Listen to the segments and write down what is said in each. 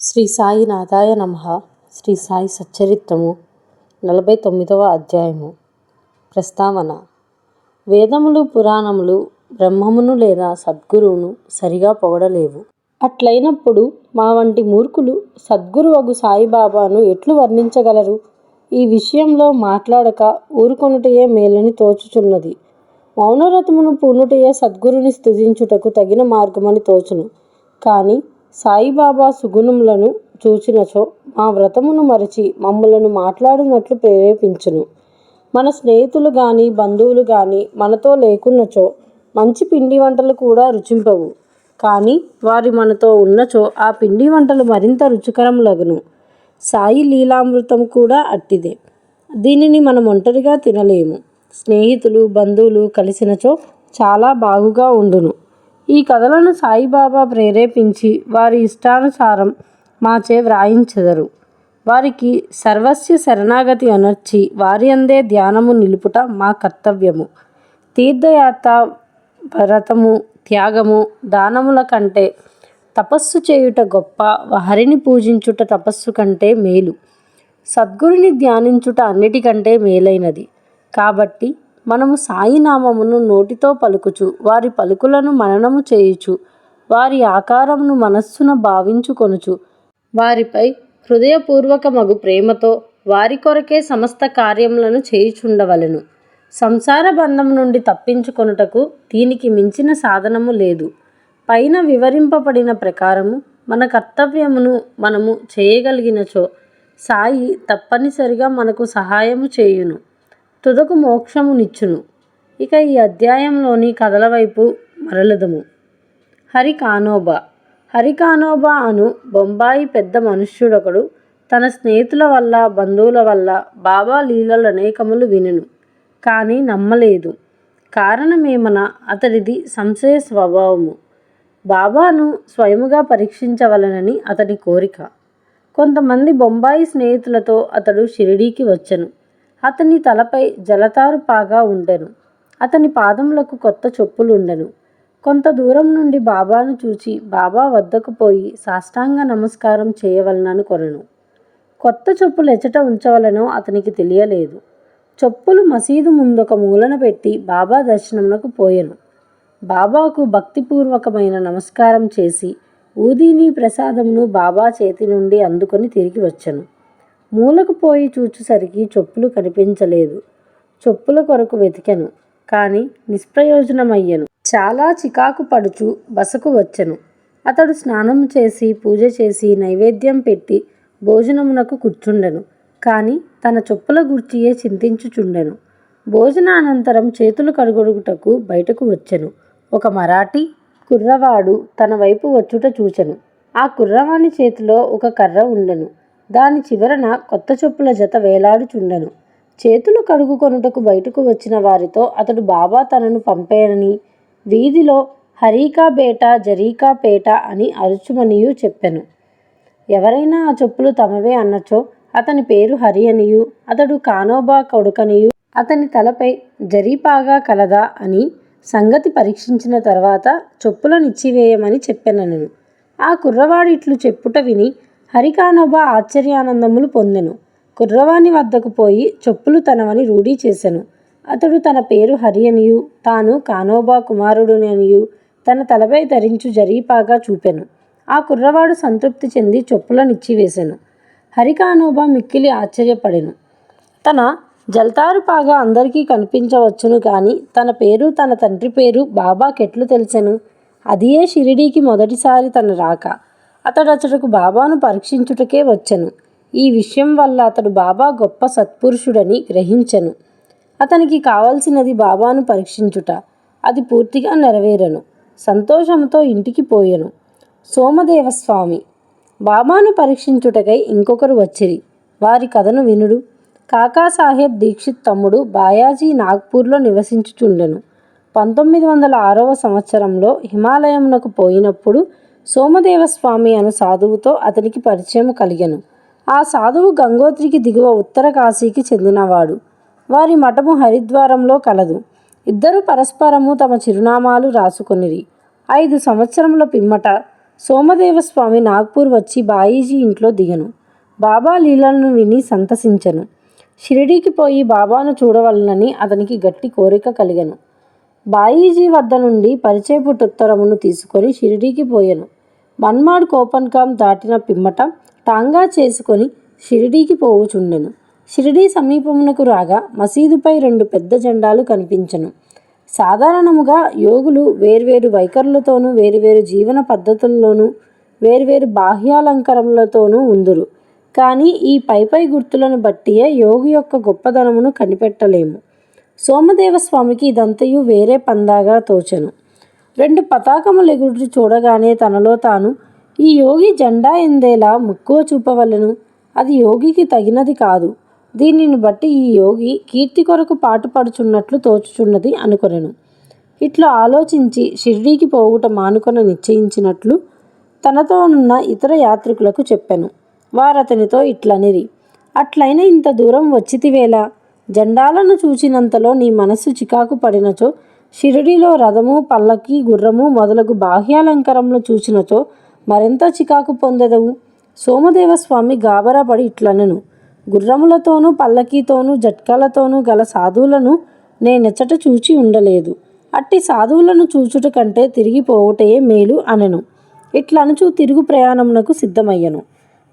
శ్రీ సాయినాథాయ నమః. శ్రీ సాయి సచ్చరిత్రము 49వ అధ్యాయము. ప్రస్తావన. వేదములు పురాణములు బ్రహ్మమును లేదా సద్గురువును సరిగా పొగడలేవు. అట్లైనప్పుడు మా వంటి మూర్ఖులు సద్గురువగు సాయిబాబాను ఎట్లు వర్ణించగలరు? ఈ విషయంలో మాట్లాడక ఊరుకొనుటయే మేలని తోచుచున్నది. మౌనవ్రతమును పూనుటయే సద్గురుని స్తుతించుటకు తగిన మార్గమని తోచును. కాని సాయిబాబా సుగుణములను చూచినచో మా వ్రతమును మరచి మమ్ములను మాట్లాడినట్లు ప్రేరేపించును. మన స్నేహితులు గాని బంధువులు గాని మనతో లేకున్నచో మంచి పిండి వంటలు కూడా రుచింపవు. కానీ వారి మనతో ఉన్నచో ఆ పిండి వంటలు మరింత రుచికరములగును. సాయి లీలామృతం కూడా అట్టిదే. దీనిని మనం ఒంటరిగా తినలేము. స్నేహితులు బంధువులు కలిసినచో చాలా బాగుగా ఉండును. ఈ కథలను సాయిబాబా ప్రేరేపించి వారి ఇష్టానుసారం మాచే వ్రాయించెదరు. వారికి సర్వస్య శరణాగతి అనర్చి వారి అందే ధ్యానము నిలుపుట మా కర్తవ్యము. తీర్థయాత్ర, వ్రతము, త్యాగము, దానముల కంటే తపస్సు చేయుట గొప్ప. హరిని పూజించుట తపస్సు కంటే మేలు. సద్గురుని ధ్యానించుట అన్నిటికంటే మేలైనది. కాబట్టి మనము సాయినామమును నోటితో పలుకుచు వారి పలుకులను మననము చేయుచు వారి ఆకారమును మనస్సున భావించుకొనుచు వారిపై హృదయపూర్వకమగు ప్రేమతో వారి కొరకే సమస్త కార్యములను చేయుచుండవలెను. సంసార బంధం నుండి తప్పించుకొనుటకు దీనికి మించిన సాధనము లేదు. పైన వివరింపబడిన ప్రకారము మన కర్తవ్యమును మనము చేయగలిగినచో సాయి తప్పనిసరిగా మనకు సహాయము చేయును, తుదకు మోక్షమునిచ్చును. ఇక ఈ అధ్యాయంలోని కథల వైపు మరలదము. హరికానోబా. హరికానోబా అను బొంబాయి పెద్ద మనుష్యుడొకడు తన స్నేహితుల వల్ల బంధువుల వల్ల బాబా లీలలు అనేకములు వినెను. కానీ నమ్మలేదు. కారణమేమన అతడిది సంశయ స్వభావము. బాబాను స్వయముగా పరీక్షించవలనని అతడి కోరిక. కొంతమంది బొంబాయి స్నేహితులతో అతడు షిరిడీకి వచ్చెను. అతని తలపై జలతారు పాగా ఉండెను. అతని పాదములకు కొత్త చెప్పులుండెను. కొంత దూరం నుండి బాబాను చూచి బాబా వద్దకు పోయి సాష్టాంగ నమస్కారం చేయవలనను కొనెను. కొత్త చెప్పులు ఎచ్చట ఉంచవలనో అతనికి తెలియలేదు. చెప్పులు మసీదు ముందొక మూలన పెట్టి బాబా దర్శనమునకు పోయెను. బాబాకు భక్తిపూర్వకమైన నమస్కారం చేసి ఊదీని ప్రసాదమును బాబా చేతి నుండి అందుకొని తిరిగి వచ్చెను. మూలకు పోయి చూచుసరికి చెప్పులు కనిపించలేదు. చెప్పుల కొరకు వెతికెను. కాని నిష్ప్రయోజనమయ్యెను. చాలా చికాకు పడుచు బసకు వచ్చెను. అతడు స్నానము చేసి పూజ చేసి నైవేద్యం పెట్టి భోజనమునకు కూర్చుండెను. కాని తన చెప్పుల గూర్చియే చింతించుచుండెను. భోజనానంతరం చేతులు కడుగుటకు బయటకు వచ్చెను. ఒక మరాఠీ కుర్రవాడు తన వైపు వచ్చుట చూచెను. ఆ కుర్రవాని చేతిలో ఒక కర్ర ఉండెను. దాని చివరన కొత్త చెప్పుల జత వేలాడుచుండెను. చేతులు కడుగుకొనుటకు బయటకు వచ్చిన వారితో అతడు బాబా తనను పంపేనని వీధిలో హరీకా బేటా జరీకా పేట అని అరుచుమనియు చెప్పెను. ఎవరైనా ఆ చెప్పులు తమవే అన్నచో అతని పేరు హరి అనియు అతడు కానోబా కొడుకనియు అతని తలపై జరీపాగా కలదా అని సంగతి పరీక్షించిన తర్వాత చెప్పులనిచ్చివేయమని చెప్పెనను. ఆ కుర్రవాడు ఇట్లు చెప్పుట విని హరికానోబా ఆశ్చర్యానందములు పొందెను. కుర్రవాని వద్దకు పోయి చెప్పులు తనవని రూఢీ చేసెను. అతడు తన పేరు హరి అనియు తాను కానోబా కుమారుడుననియు తన తలపై ధరించు జరీపాగా చూపెను. ఆ కుర్రవాడు సంతృప్తి చెంది చెప్పులనిచ్చివేసెను. హరికానోబా మిక్కిలి ఆశ్చర్యపడెను. తన జల్తారు పాగా అందరికీ కనిపించవచ్చును గాని తన పేరు తన తండ్రి పేరు బాబాకెట్లు తెలిసెను? అదియే షిరిడీకి మొదటిసారి తన రాక. అతడచ్చటకు బాబాను పరీక్షించుటకే వచ్చెను. ఈ విషయం వల్ల అతడు బాబా గొప్ప సత్పురుషుడని గ్రహించెను. అతనికి కావలసినది బాబాను పరీక్షించుట. అది పూర్తిగా నెరవేరెను. సంతోషముతో ఇంటికి పోయెను. సోమదేవస్వామి. బాబాను పరీక్షించుటకై ఇంకొకరు వచ్చిరి. వారి కథను వినుడు. కాకాసాహెబ్ దీక్షిత్ తమ్ముడు బాయాజీ నాగ్పూర్లో నివసించుచుండెను. 1906వ సంవత్సరంలో హిమాలయమునకు పోయినప్పుడు సోమదేవస్వామి అను సాధువుతో అతనికి పరిచయం కలిగెను. ఆ సాధువు గంగోత్రికి దిగువ ఉత్తర కాశీకి చెందినవాడు. వారి మఠము హరిద్వారంలో కలదు. ఇద్దరు పరస్పరము తమ చిరునామాలు రాసుకొనిరి. 5 సంవత్సరముల పిమ్మట సోమదేవస్వామి నాగ్పూర్ వచ్చి బాయీజీ ఇంట్లో దిగను. బాబా లీలలను విని సంతసించను. షిరిడీకి పోయి బాబాను చూడవలనని అతనికి గట్టి కోరిక కలిగెను. బాయీజీ వద్ద నుండి పరిచయపుటొత్తరమును తీసుకొని షిరిడీకి పోయెను. మన్మాడ్ కోపన్గాం దాటిన పిమ్మట టాంగా చేసుకొని షిరిడీకి పోవుచుండెను. షిరిడీ సమీపమునకు రాగా మసీదుపై 2 పెద్ద జెండాలు కనిపించెను. సాధారణముగా యోగులు వేర్వేరు వైఖరులతోనూ వేరువేరు జీవన పద్ధతుల్లోనూ వేర్వేరు బాహ్యాలంకరములతోనూ ఉందురు. కానీ ఈ పైపై గుర్తులను బట్టియే యోగి యొక్క గొప్పదనమును కనిపెట్టలేము. సోమదేవస్వామికి ఇదంతయు వేరే పందాగా తోచెను. 2 పతాకములెగురుట చూడగానే తనలో తాను, ఈ యోగి జెండా ఎందేలా మక్కువ చూపవలెను? అది యోగికి తగినది కాదు. దీనిని బట్టి ఈ యోగి కీర్తి కొరకు పాటుపడుచున్నట్లు తోచుచున్నది అనుకొనెను. ఇట్లా ఆలోచించి షిర్డీకి పోవుట మానుకొన నిశ్చయించినట్లు తనతోనున్న ఇతర యాత్రికులకు చెప్పెను. వారతనితో ఇట్లనిరి, అట్లైన ఇంత దూరం వచ్చితివేలా? జెండాలను చూచినంతలో నీ మనస్సు చికాకు పడినచో, షిరిడీలో రథము, పల్లకి, గుర్రము మొదలగు బాహ్యాలంకరములు చూచినచో మరెంత చికాకు పొందెదవు? సోమదేవస్వామి గాబరాపడి ఇట్లనెను, గుర్రములతోనూ పల్లకీతోనూ జట్కాలతోనూ గల సాధువులను నేనెచ్చట చూచి ఉండలేదు. అట్టి సాధువులను చూచుట కంటే తిరిగిపోవుటయే మేలు అనెను. ఇట్లనుచు తిరుగు ప్రయాణమునకు సిద్ధమయ్యెను.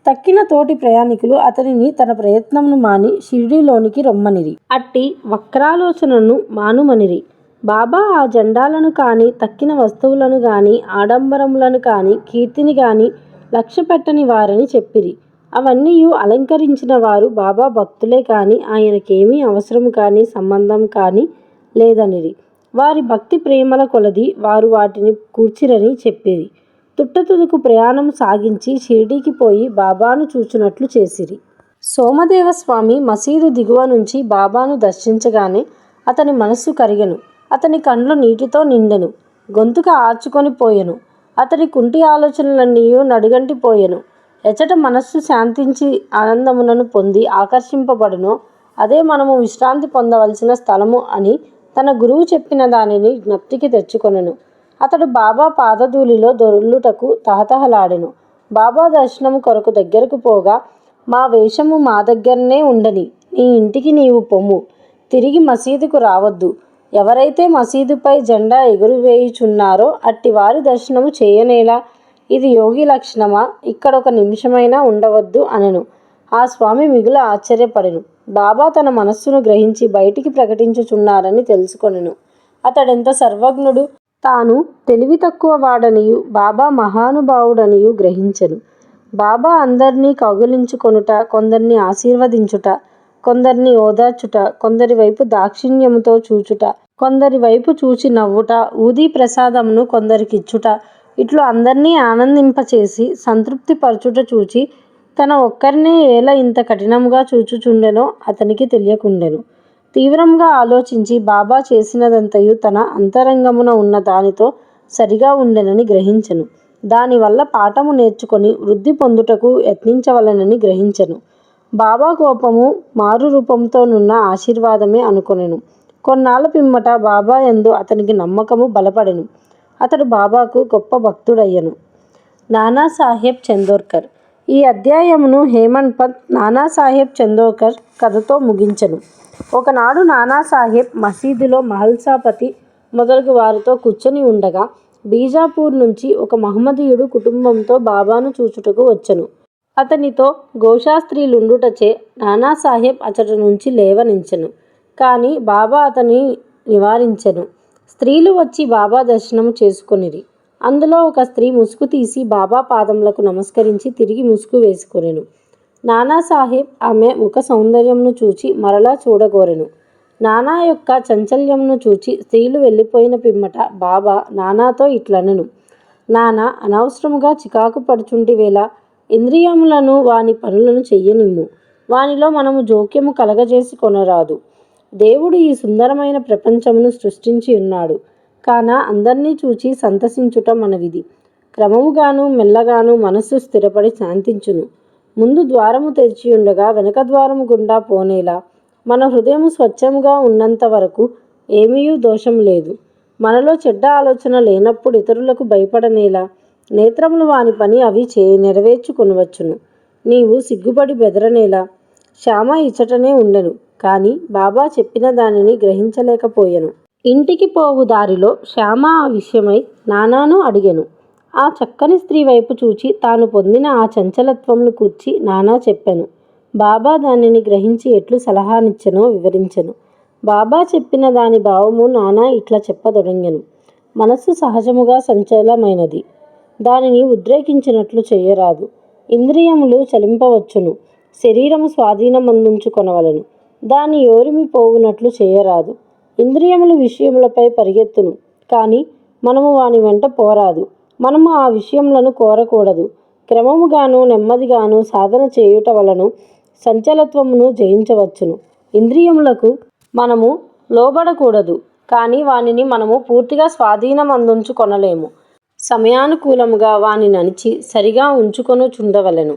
తక్కిన తోటి ప్రయాణికులు అతనిని తన ప్రయత్నమును మాని షిరిడీలోనికి రమ్మనిరి. అట్టి వక్రాలోచనను మానుమనిరి. బాబా ఆ జెండాలను కాని, తక్కిన వస్తువులను గాని, ఆడంబరములను కాని, కీర్తిని గాని లక్ష్యపెట్టని వారని చెప్పిరి. అవన్నీయు అలంకరించిన వారు బాబా భక్తులే కాని ఆయనకేమీ అవసరము కాని, సంబంధం కాని లేదనిరి. వారి భక్తి ప్రేమల కొలది వారు వాటిని కూర్చిరని చెప్పిరి. తుట్టతుదకు ప్రయాణం సాగించి షిరిడీకి పోయి బాబాను చూచునట్లు చేసిరి. సోమదేవస్వామి మసీదు దిగువ నుంచి బాబాను దర్శించగానే అతని మనస్సు కరిగెను. అతని కండ్లు నీటితో నిండెను. గొంతుక ఆర్చుకొని పోయెను. అతని కుంటి ఆలోచనలన్నీయూ నడుగంటిపోయెను. ఎచ్చట మనస్సు శాంతించి ఆనందమునను పొంది ఆకర్షింపబడునో అదే మనము విశ్రాంతి పొందవలసిన స్థలము అని తన గురువు చెప్పిన దానిని జ్ఞప్తికి తెచ్చుకొనెను. అతడు బాబా పాదధూళిలో దొర్లుటకు తహతహలాడెను. బాబా దర్శనము కొరకు దగ్గరకు పోగా, మా వేషము మా దగ్గరనే ఉండని, నీ ఇంటికి నీవు పొమ్ము, తిరిగి మసీదుకు రావద్దు. ఎవరైతే మసీదుపై జెండా ఎగురవేయుచున్నారో అట్టి వారి దర్శనము చేయనేలా? ఇది యోగి లక్షణమా? ఇక్కడ ఒక నిమిషమైనా ఉండవద్దు అనెను. ఆ స్వామి మిగుల ఆశ్చర్యపడెను. బాబా తన మనస్సును గ్రహించి బయటికి ప్రకటించుచున్నారని తెలుసుకొనెను. అతడెంత సర్వజ్ఞుడు, తాను తెలివి తక్కువ వాడనియు బాబా మహానుభావుడనియు గ్రహించెను. బాబా అందరినీ కౌగిలించుకొనుట, కొందరిని ఆశీర్వదించుట, కొందరిని ఓదార్చుట, కొందరి వైపు దాక్షిణ్యముతో చూచుట, కొందరి వైపు చూచి నవ్వుట, ఊదీ ప్రసాదమును కొందరికిచ్చుట, ఇట్లు అందరినీ ఆనందింపచేసి సంతృప్తి పరచుట చూచి తన ఒక్కరినే ఏల ఇంత కఠినముగా చూచుచుండెనో అతనికి తెలియకుండెను. తీవ్రంగా ఆలోచించి బాబా చేసినదంతయు తన అంతరంగమున ఉన్న దానితో సరిగా ఉండెనని గ్రహించెను. దానివల్ల పాఠము నేర్చుకొని వృద్ధి పొందుటకు యత్నించవలెనని గ్రహించెను. బాబా కోపము మారు రూపంతోనున్న ఆశీర్వాదమే అనుకొనెను. కొన్నాళ్ళ పిమ్మట బాబా యందు అతనికి నమ్మకము బలపడెను. అతడు బాబాకు గొప్ప భక్తుడయ్యెను. నానాసాహెబ్ చందోర్కర్. ఈ అధ్యాయమును హేమంత్ పంత్ నానాసాహెబ్ చందోర్కర్ కథతో ముగించెను. ఒకనాడు నానాసాహెబ్ మసీదులో మహల్సాపతి మొదలగు వారితో కూర్చొని ఉండగా బీజాపూర్ నుంచి ఒక మహమ్మదీయుడు కుటుంబంతో బాబాను చూచుటకు వచ్చెను. అతనితో గోశాస్త్రీలుండుటచే నానాసాహెబ్ అచట నుంచి లేవనించెను. కాని బాబా అతని నివారించెను. స్త్రీలు వచ్చి బాబా దర్శనము చేసుకొనిరి. అందులో ఒక స్త్రీ ముసుగు తీసి బాబా పాదములకు నమస్కరించి తిరిగి ముసుగు వేసుకొనెను. నానాసాహెబ్ ఆమె ముఖ సౌందర్యమును చూచి మరలా చూడగోరెను. నానా యొక్క చంచల్యమును చూచి స్త్రీలు వెళ్ళిపోయిన పిమ్మట బాబా నానాతో ఇట్లనెను, నానా, అనవసరముగా చికాకు పడుచుంటివేలా? ఇంద్రియములను వాని పనులను చెయ్యనిమ్ము. వానిలో మనము జోక్యము కలగజేసి కొనరాదు. దేవుడు ఈ సుందరమైన ప్రపంచమును సృష్టించి ఉన్నాడు. కాన అందర్నీ చూచి సంతసించుట మన విధి. క్రమముగాను మెల్లగాను మనస్సు స్థిరపడి శాంతించును. ముందు ద్వారము తెరిచియుండగా వెనక ద్వారము గుండా పోనేలా? మన హృదయము స్వచ్ఛముగా ఉన్నంత వరకు ఏమీయూ దోషం లేదు. మనలో చెడ్డ ఆలోచన లేనప్పుడు ఇతరులకు భయపడనేలా? నేత్రములు వాని పని అవి నెరవేర్చుకొనవచ్చును. నీవు సిగ్గుపడి బెదరనేలా. శ్యామ ఇచ్చటనే ఉండెను, కాని బాబా చెప్పిన దానిని గ్రహించలేకపోయెను. ఇంటికి పోవు దారిలో శ్యామ ఆ విషయమై నానాను అడిగెను. ఆ చక్కని స్త్రీ వైపు చూచి తాను పొందిన ఆ చంచలత్వమును కూర్చి నానా చెప్పెను. బాబా దానిని గ్రహించి ఎట్లు సలహానిచ్చెనో వివరించెను. బాబా చెప్పిన దాని భావము నానా ఇట్లా చెప్పదొడంగెను. మనస్సు సహజముగా సంచలమైనది. దానిని ఉద్రేకించినట్లు చేయరాదు. ఇంద్రియములు చలింపవచ్చును. శరీరము స్వాధీనమందుంచుకొనవలెను. దాని ఓరిమి పోవునట్లు చేయరాదు. ఇంద్రియములు విషయములపై పరిగెత్తును, కాని మనము వాని వెంట పోరాదు. మనము ఆ విషయములను కోరకూడదు. క్రమముగాను నెమ్మదిగాను సాధన చేయుట వలను సంచలత్వమును జయించవచ్చును. ఇంద్రియములకు మనము లోబడకూడదు, కానీ వానిని మనము పూర్తిగా స్వాధీనమందుంచుకొనలేము. సమయానుకూలముగా వాని నణిచి సరిగా ఉంచుకొనుచుండవలెను.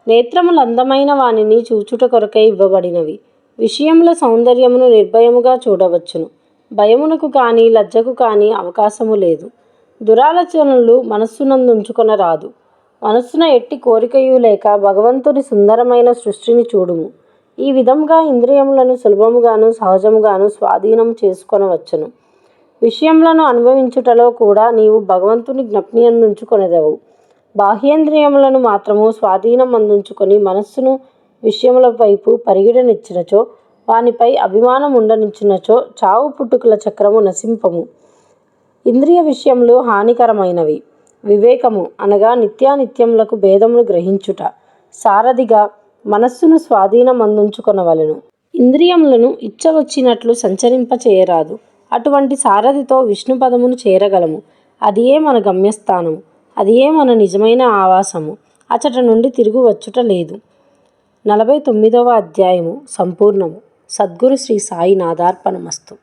నేత్రములు అందమైన వానిని చూచుట కొరకై ఇవ్వబడినవి. విషయముల సౌందర్యమును నిర్భయముగా చూడవచ్చును. భయమునకు కానీ లజ్జకు కానీ అవకాశము లేదు. దురాలోచనలు మనస్సునందుంచుకొనరాదు. మనస్సున ఎట్టి కోరికయు లేక భగవంతుని సుందరమైన సృష్టిని చూడుము. ఈ విధముగా ఇంద్రియములను సులభముగాను సహజముగాను స్వాధీనము చేసుకొనవచ్చును. విషయములను అనుభవించుటలో కూడా నీవు భగవంతుని జ్ఞప్తియందుంచుకొనెదవు. బాహ్యేంద్రియములను మాత్రము స్వాధీనమందుంచుకొని మనస్సును విషయముల వైపు పరిగెడనిచ్చినచో, వానిపై అభిమానం ఉండనిచ్చినచో చావు పుట్టుకల చక్రము నశింపము. ఇంద్రియ విషయములు హానికరమైనవి. వివేకము అనగా నిత్యానిత్యములకు భేదమును గ్రహించుట. సారథిగా మనస్సును స్వాధీనమందుంచుకొనవలెను. ఇంద్రియములను ఇచ్చవచ్చినట్లు సంచరింప చేయరాదు. అటువంటి సారథితో విష్ణుపదమును చేరగలము. అదియే మన గమ్యస్థానము. అదియే మన నిజమైన ఆవాసము. అచట నుండి తిరుగు వచ్చుట లేదు. 49వ అధ్యాయము సంపూర్ణము. సద్గురు శ్రీ సాయినాథార్పణమస్తు.